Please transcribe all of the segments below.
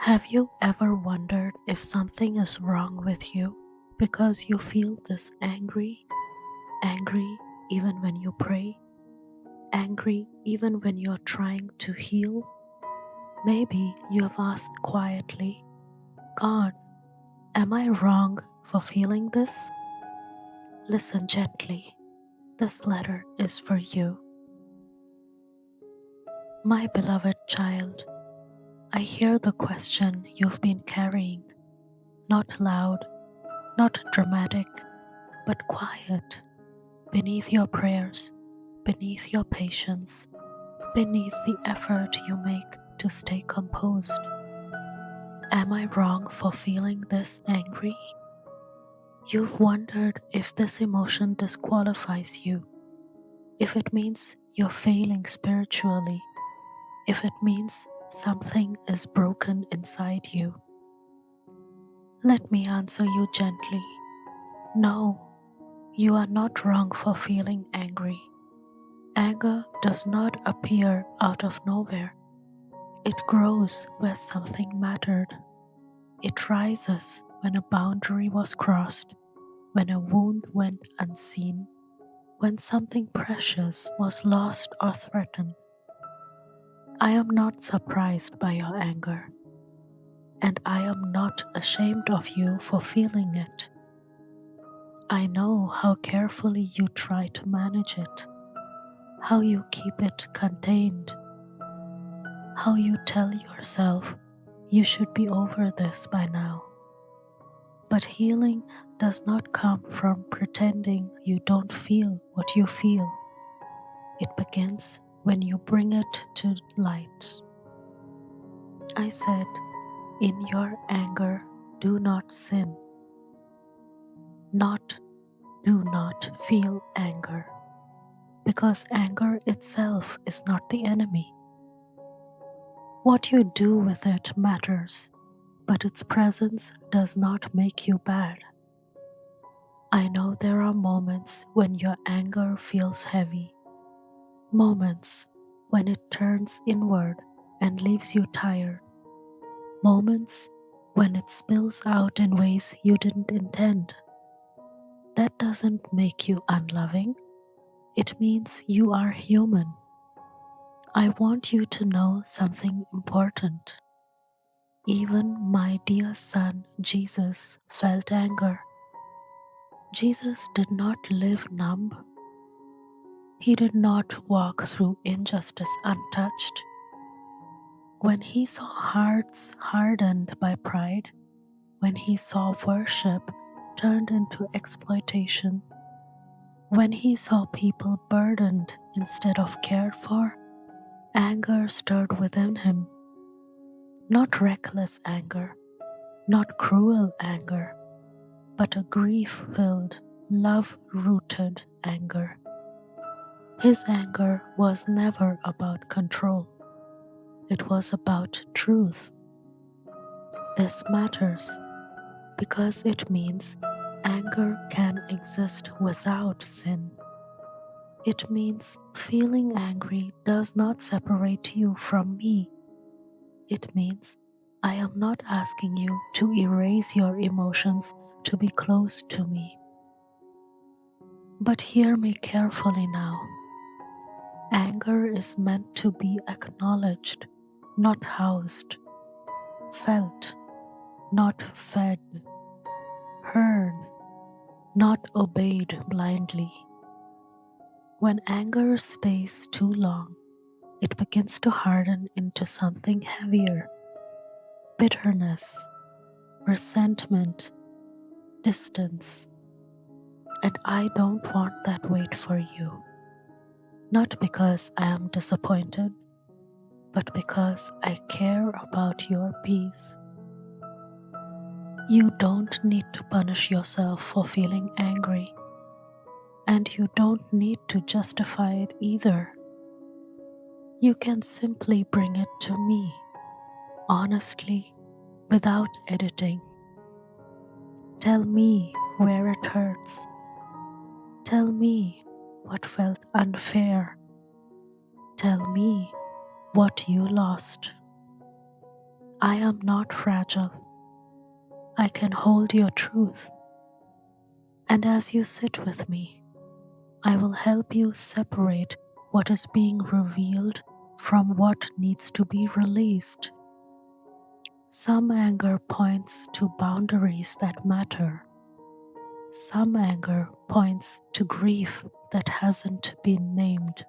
Have you ever wondered if something is wrong with you because you feel this angry even when you pray, angry even when you're trying to heal? Maybe you have asked quietly, God, am I wrong for feeling this? Listen gently. This letter is for you. My beloved child, I hear the question you've been carrying, not loud, not dramatic, but quiet, beneath your prayers, beneath your patience, beneath the effort you make to stay composed. Am I wrong for feeling this angry? You've wondered if this emotion disqualifies you, if it means you're failing spiritually, if it means something is broken inside you. Let me answer you gently. No, you are not wrong for feeling angry. Anger does not appear out of nowhere. It grows where something mattered. It rises when a boundary was crossed, when a wound went unseen, when something precious was lost or threatened. I am not surprised by your anger, and I am not ashamed of you for feeling it. I know how carefully you try to manage it, how you keep it contained, how you tell yourself you should be over this by now. But healing does not come from pretending you don't feel what you feel. It begins when you bring it to light. I said, in your anger, do not sin. Not do not feel anger, because anger itself is not the enemy. What you do with it matters, but its presence does not make you bad. I know there are moments when your anger feels heavy, moments when it turns inward and leaves you tired, moments when it spills out in ways you didn't intend. That doesn't make you unloving. It means you are human. I want you to know something important. Even my dear son Jesus felt anger. Jesus did not live numb. He did not walk through injustice untouched. When he saw hearts hardened by pride, when he saw worship turned into exploitation, when he saw people burdened instead of cared for, anger stirred within him. Not reckless anger, not cruel anger, but a grief-filled, love-rooted anger. His anger was never about control. It was about truth. This matters because it means anger can exist without sin. It means feeling angry does not separate you from me. It means I am not asking you to erase your emotions to be close to me. But hear me carefully now. Anger is meant to be acknowledged, not housed, felt, not fed, heard, not obeyed blindly. When anger stays too long, it begins to harden into something heavier: bitterness, resentment, distance. And I don't want that weight for you. Not because I am disappointed, but because I care about your peace. You don't need to punish yourself for feeling angry, and you don't need to justify it either. You can simply bring it to me, honestly, without editing. Tell me where it hurts. Tell me what felt unfair. Tell me what you lost. I am not fragile. I can hold your truth. And as you sit with me, I will help you separate what is being revealed from what needs to be released. Some anger points to boundaries that matter. Some anger points to grief that hasn't been named.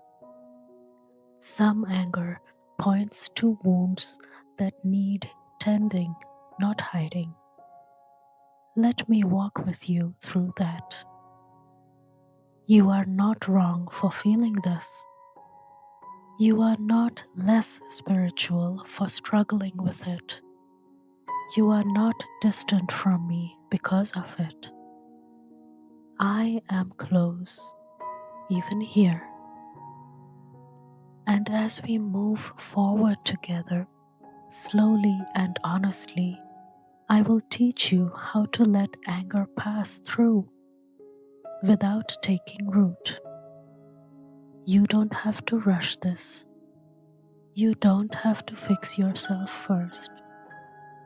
Some anger points to wounds that need tending, not hiding. Let me walk with you through that. You are not wrong for feeling this. You are not less spiritual for struggling with it. You are not distant from me because of it. I am close, even here. And as we move forward together, slowly and honestly, I will teach you how to let anger pass through without taking root. You don't have to rush this. You don't have to fix yourself first.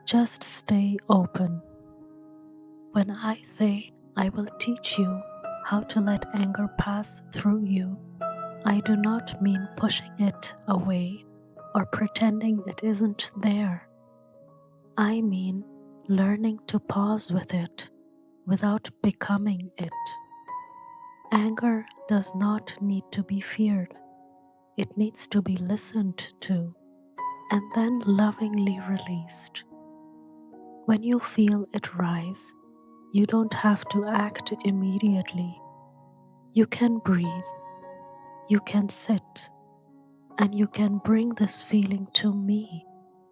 Just stay open. When I say I will teach you how to let anger pass through you, I do not mean pushing it away or pretending it isn't there. I mean learning to pause with it without becoming it. Anger does not need to be feared. It needs to be listened to and then lovingly released. When you feel it rise, you don't have to act immediately. You can breathe, you can sit, and you can bring this feeling to me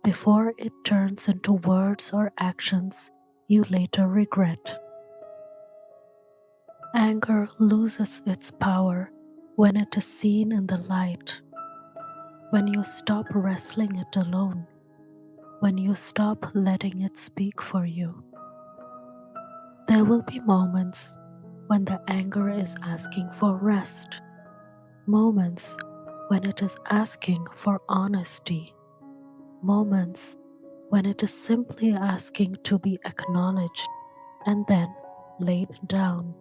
before it turns into words or actions you later regret. Anger loses its power when it is seen in the light, when you stop wrestling it alone, when you stop letting it speak for you. There will be moments when the anger is asking for rest, moments when it is asking for honesty, moments when it is simply asking to be acknowledged and then laid down.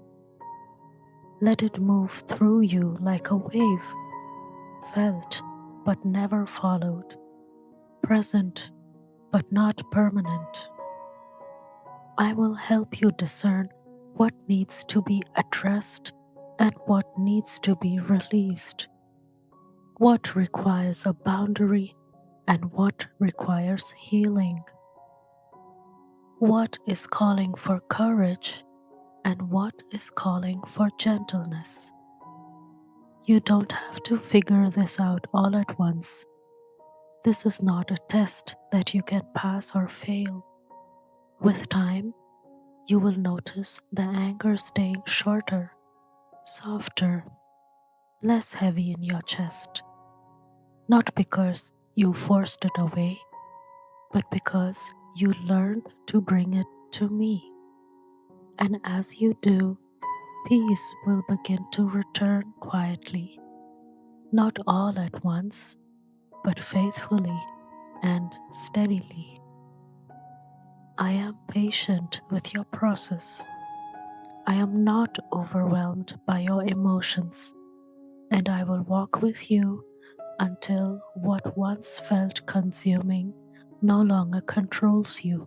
Let it move through you like a wave, felt but never followed, present but not permanent. I will help you discern what needs to be addressed and what needs to be released, what requires a boundary and what requires healing, what is calling for courage and what is calling for gentleness. You don't have to figure this out all at once. This is not a test that you can pass or fail. With time, you will notice the anger staying shorter, softer, less heavy in your chest. Not because you forced it away, but because you learned to bring it to me. And as you do, peace will begin to return quietly, not all at once, but faithfully and steadily. I am patient with your process. I am not overwhelmed by your emotions, and I will walk with you until what once felt consuming no longer controls you.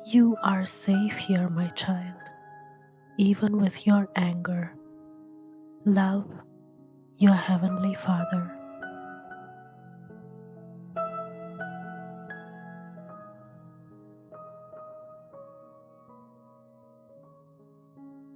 You are safe here, my child, even with your anger. Love, your Heavenly Father.